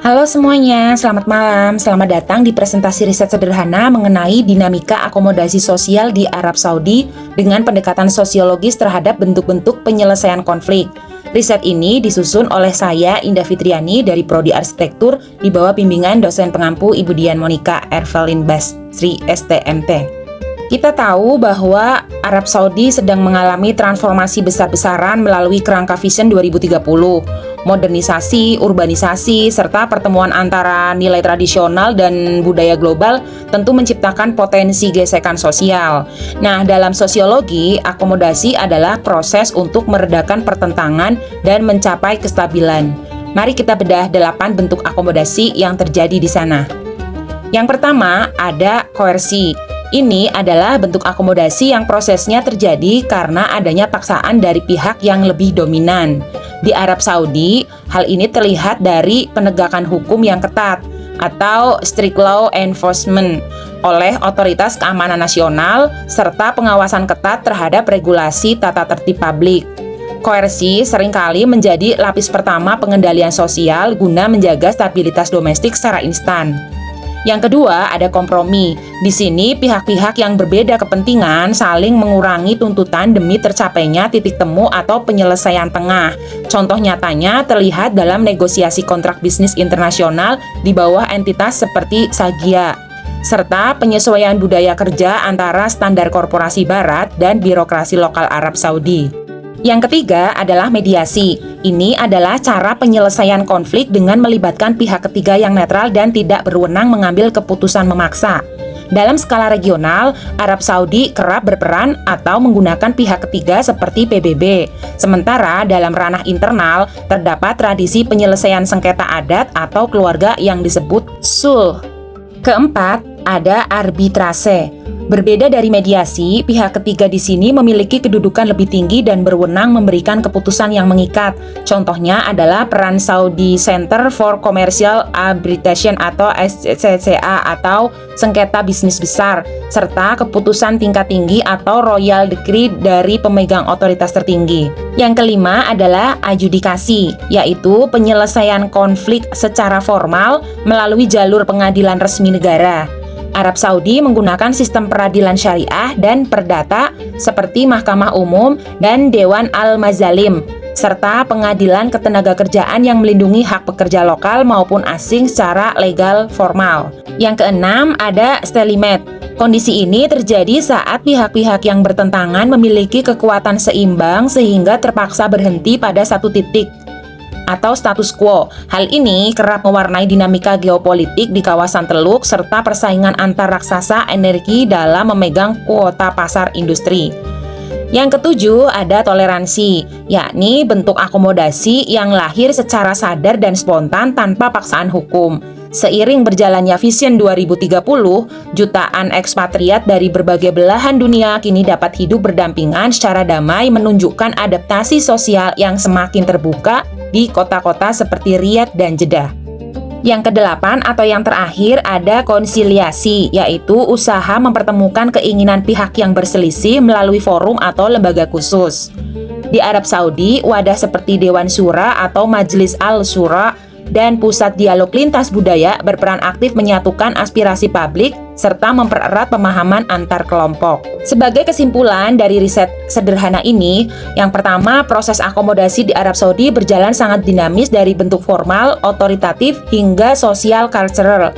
Halo semuanya, selamat malam. Selamat datang di presentasi riset sederhana mengenai dinamika akomodasi sosial di Arab Saudi dengan pendekatan sosiologis terhadap bentuk-bentuk penyelesaian konflik. Riset ini disusun oleh saya, Indah Fitriani, dari Prodi Arsitektur di bawah bimbingan dosen pengampu Ibu Dian Monika Ervelin Basri, STMT. Kita tahu bahwa Arab Saudi sedang mengalami transformasi besar-besaran melalui kerangka Vision 2030, modernisasi, urbanisasi, serta pertemuan antara nilai tradisional dan budaya global tentu menciptakan potensi gesekan sosial. Nah, dalam sosiologi, akomodasi adalah proses untuk meredakan pertentangan dan mencapai kestabilan. Mari kita bedah 8 bentuk akomodasi yang terjadi di sana. Yang pertama, ada koersi. Ini adalah bentuk akomodasi yang prosesnya terjadi karena adanya paksaan dari pihak yang lebih dominan. Di Arab Saudi, hal ini terlihat dari penegakan hukum yang ketat atau strict law enforcement oleh otoritas keamanan nasional serta pengawasan ketat terhadap regulasi tata tertib publik. Koersi seringkali menjadi lapis pertama pengendalian sosial guna menjaga stabilitas domestik secara instan. Yang kedua, ada kompromi. Di sini, pihak-pihak yang berbeda kepentingan saling mengurangi tuntutan demi tercapainya titik temu atau penyelesaian tengah. Contoh nyatanya terlihat dalam negosiasi kontrak bisnis internasional di bawah entitas seperti Sagia, serta penyesuaian budaya kerja antara standar korporasi barat dan birokrasi lokal Arab Saudi. Yang ketiga adalah mediasi. Ini adalah cara penyelesaian konflik dengan melibatkan pihak ketiga yang netral dan tidak berwenang mengambil keputusan memaksa. Dalam skala regional, Arab Saudi kerap berperan atau menggunakan pihak ketiga seperti PBB. Sementara dalam ranah internal, terdapat tradisi penyelesaian sengketa adat atau keluarga yang disebut sulh. Keempat, ada arbitrase. Berbeda dari mediasi, pihak ketiga di sini memiliki kedudukan lebih tinggi dan berwenang memberikan keputusan yang mengikat. Contohnya adalah peran Saudi Center for Commercial Arbitration atau SCCA atau sengketa bisnis besar, serta keputusan tingkat tinggi atau Royal Decree dari pemegang otoritas tertinggi. Yang kelima adalah adjudikasi, yaitu penyelesaian konflik secara formal melalui jalur pengadilan resmi negara. Arab Saudi menggunakan sistem peradilan syariah dan perdata seperti Mahkamah Umum dan Dewan Al-Mazalim, serta pengadilan ketenagakerjaan yang melindungi hak pekerja lokal maupun asing secara legal formal. Yang keenam, ada stalemate. Kondisi ini terjadi saat pihak-pihak yang bertentangan memiliki kekuatan seimbang sehingga terpaksa berhenti pada satu titik atau status quo. Hal ini kerap mewarnai dinamika geopolitik di kawasan Teluk serta persaingan antar raksasa energi dalam memegang kuota pasar industri. Yang ketujuh, ada toleransi, yakni bentuk akomodasi yang lahir secara sadar dan spontan tanpa paksaan hukum. Seiring berjalannya Vision 2030, jutaan ekspatriat dari berbagai belahan dunia kini dapat hidup berdampingan secara damai, menunjukkan adaptasi sosial yang semakin terbuka di kota-kota seperti Riyadh dan Jeddah. Yang kedelapan atau yang terakhir ada konsiliasi, yaitu usaha mempertemukan keinginan pihak yang berselisih melalui forum atau lembaga khusus. Di Arab Saudi, wadah seperti Dewan Syura atau Majlis Al-Syura dan Pusat Dialog Lintas Budaya berperan aktif menyatukan aspirasi publik serta mempererat pemahaman antar kelompok. Sebagai kesimpulan dari riset sederhana ini, yang pertama, proses akomodasi di Arab Saudi berjalan sangat dinamis dari bentuk formal, otoritatif, hingga sosial cultural.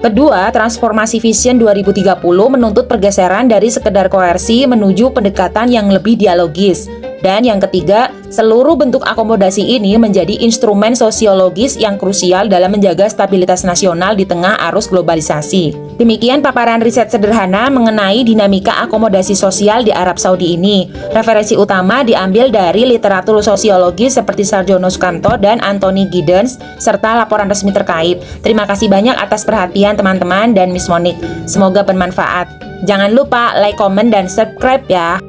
Kedua, transformasi Vision 2030 menuntut pergeseran dari sekedar koersi menuju pendekatan yang lebih dialogis. Dan yang ketiga, seluruh bentuk akomodasi ini menjadi instrumen sosiologis yang krusial dalam menjaga stabilitas nasional di tengah arus globalisasi. Demikian paparan riset sederhana mengenai dinamika akomodasi sosial di Arab Saudi ini. Referensi utama diambil dari literatur sosiologi seperti Sarjono Sukanto dan Anthony Giddens, serta laporan resmi terkait. Terima kasih banyak atas perhatian teman-teman dan Miss Monik. Semoga bermanfaat. Jangan lupa like, komen, dan subscribe ya.